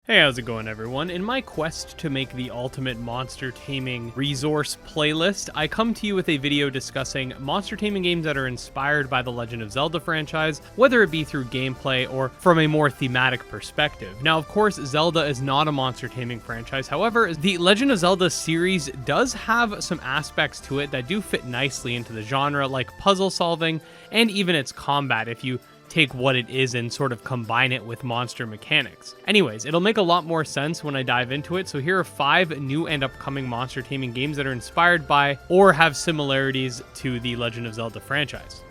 Hey, how's it going, everyone? In my quest to make the ultimate monster taming resource playlist, I come to you with a video discussing monster taming games that are inspired by the Legend of Zelda franchise, whether it be through gameplay or from a more thematic perspective. Now, of course, Zelda is not a monster taming franchise. However, the Legend of Zelda series does have some aspects to it that do fit nicely into the genre, like puzzle solving and even its combat if you take what it is and sort of combine it with monster mechanics. Anyways, it'll make a lot more sense when I dive into it, so here are 5 new and upcoming monster taming games that are inspired by or have similarities to the Legend of Zelda franchise.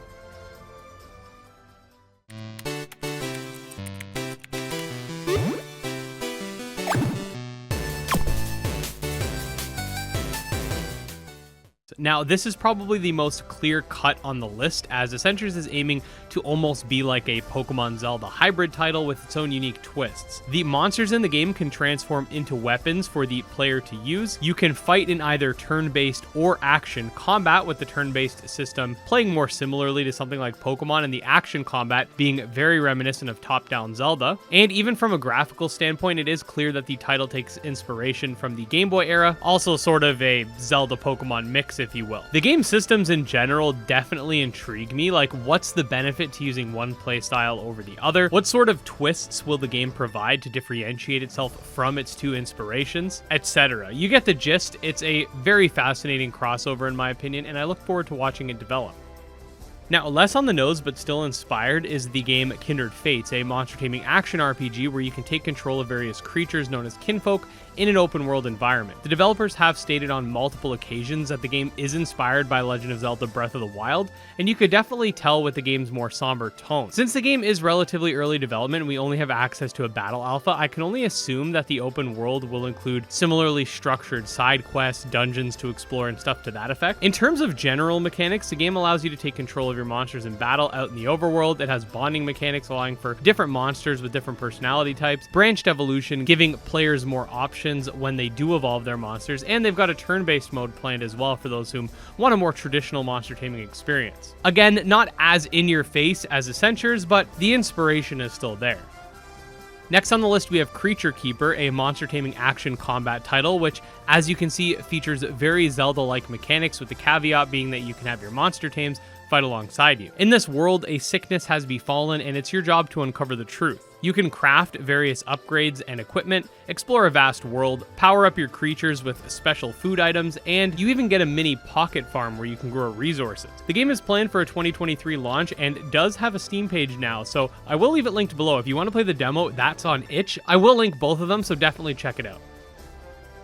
Now, this is probably the most clear cut on the list, as Essentures is aiming to almost be like a Pokemon Zelda hybrid title with its own unique twists. The monsters in the game can transform into weapons for the player to use. You can fight in either turn-based or action combat, with the turn-based system playing more similarly to something like Pokemon, and the action combat being very reminiscent of top-down Zelda. And even from a graphical standpoint, it is clear that the title takes inspiration from the Game Boy era, also sort of a Zelda-Pokemon mix, if you will. The game systems in general definitely intrigue me, like what's the benefit to using one playstyle over the other? What sort of twists will the game provide to differentiate itself from its two inspirations, etc. You get the gist. It's a very fascinating crossover in my opinion, and I look forward to watching it develop. Now, less on the nose but still inspired is the game Kindred Fates, a monster taming action RPG where you can take control of various creatures known as kinfolk in an open world environment. The developers have stated on multiple occasions that the game is inspired by Legend of Zelda Breath of the Wild, and you could definitely tell with the game's more somber tone. Since the game is relatively early development and we only have access to a battle alpha, I can only assume that the open world will include similarly structured side quests, dungeons to explore, and stuff to that effect. In terms of general mechanics, the game allows you to take control of your monsters in battle out in the overworld. It has bonding mechanics allowing for different monsters with different personality types, branched evolution giving players more options when they do evolve their monsters, and they've got a turn-based mode planned as well for those who want a more traditional monster taming experience. Again, not as in your face as Essentures, but the inspiration is still there. Next on the list, we have Creature Keeper, a monster taming action combat title, which, as you can see, features very Zelda-like mechanics, with the caveat being that you can have your monster tames fight alongside you. In this world, a sickness has befallen, and it's your job to uncover the truth. You can craft various upgrades and equipment, explore a vast world, power up your creatures with special food items, and you even get a mini pocket farm where you can grow resources. The game is planned for a 2023 launch and does have a Steam page now, so I will leave it linked below. If you want to play the demo, that's on itch. I will link both of them, so definitely check it out.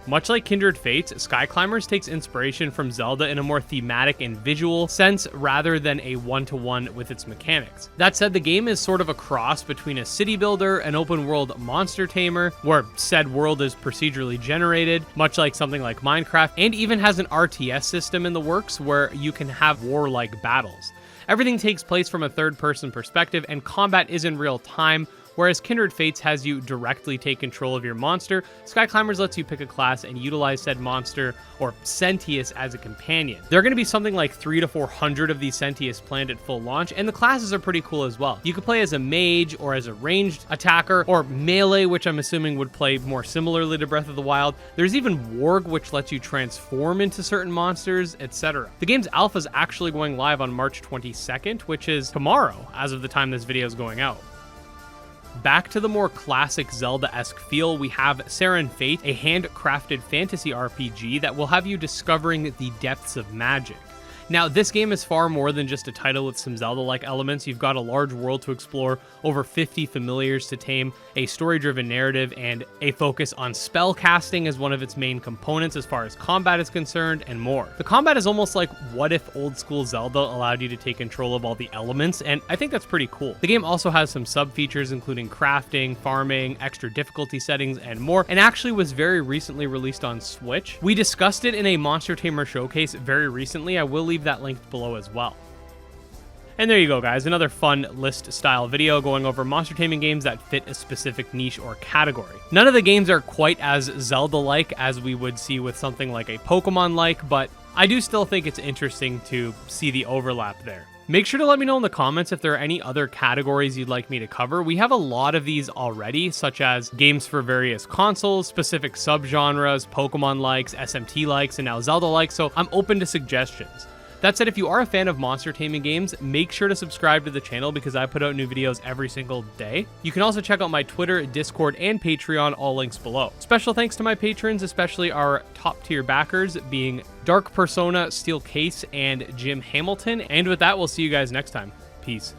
Much like Kindred Fates, Skyclimbers takes inspiration from Zelda in a more thematic and visual sense rather than a one-to-one with its mechanics. That said, the game is sort of a cross between a city builder, an open world monster tamer, where said world is procedurally generated, much like something like Minecraft, and even has an RTS system in the works where you can have war-like battles. Everything takes place from a third-person perspective, and combat is in real time. Whereas Kindred Fates has you directly take control of your monster, Skyclimbers lets you pick a class and utilize said monster or Sentius as a companion. There are going to be something like 300 to 400 of these Sentius planned at full launch, and the classes are pretty cool as well. You could play as a mage or as a ranged attacker, or melee, which I'm assuming would play more similarly to Breath of the Wild. There's even Warg, which lets you transform into certain monsters, etc. The game's alpha is actually going live on March 22nd, which is tomorrow as of the time this video is going out. Back to the more classic Zelda-esque feel, we have Seren Faith, a handcrafted fantasy RPG that will have you discovering the depths of magic. Now, this game is far more than just a title with some Zelda-like elements. You've got a large world to explore, over 50 familiars to tame, a story-driven narrative, and a focus on spell casting as one of its main components as far as combat is concerned, and more. The combat is almost like what if old-school Zelda allowed you to take control of all the elements, and I think that's pretty cool. The game also has some sub-features including crafting, farming, extra difficulty settings, and more, and actually was very recently released on Switch. We discussed it in a Monster Tamer Showcase very recently. I will leave that linked below as well. And there you go, guys, another fun list style video going over monster taming games that fit a specific niche or category. None of the games are quite as Zelda-like as we would see with something like a Pokemon-like, but I do still think it's interesting to see the overlap there. Make sure to let me know in the comments if there are any other categories you'd like me to cover. We have a lot of these already, such as games for various consoles, specific subgenres, Pokemon likes, SMT likes, and now Zelda likes, so I'm open to suggestions. That said, if you are a fan of monster taming games, make sure to subscribe to the channel because I put out new videos every single day. You can also check out my Twitter, Discord, and Patreon, all links below. Special thanks to my patrons, especially our top tier backers being Dark Persona, Steel Case, and Jim Hamilton. And with that, we'll see you guys next time. Peace.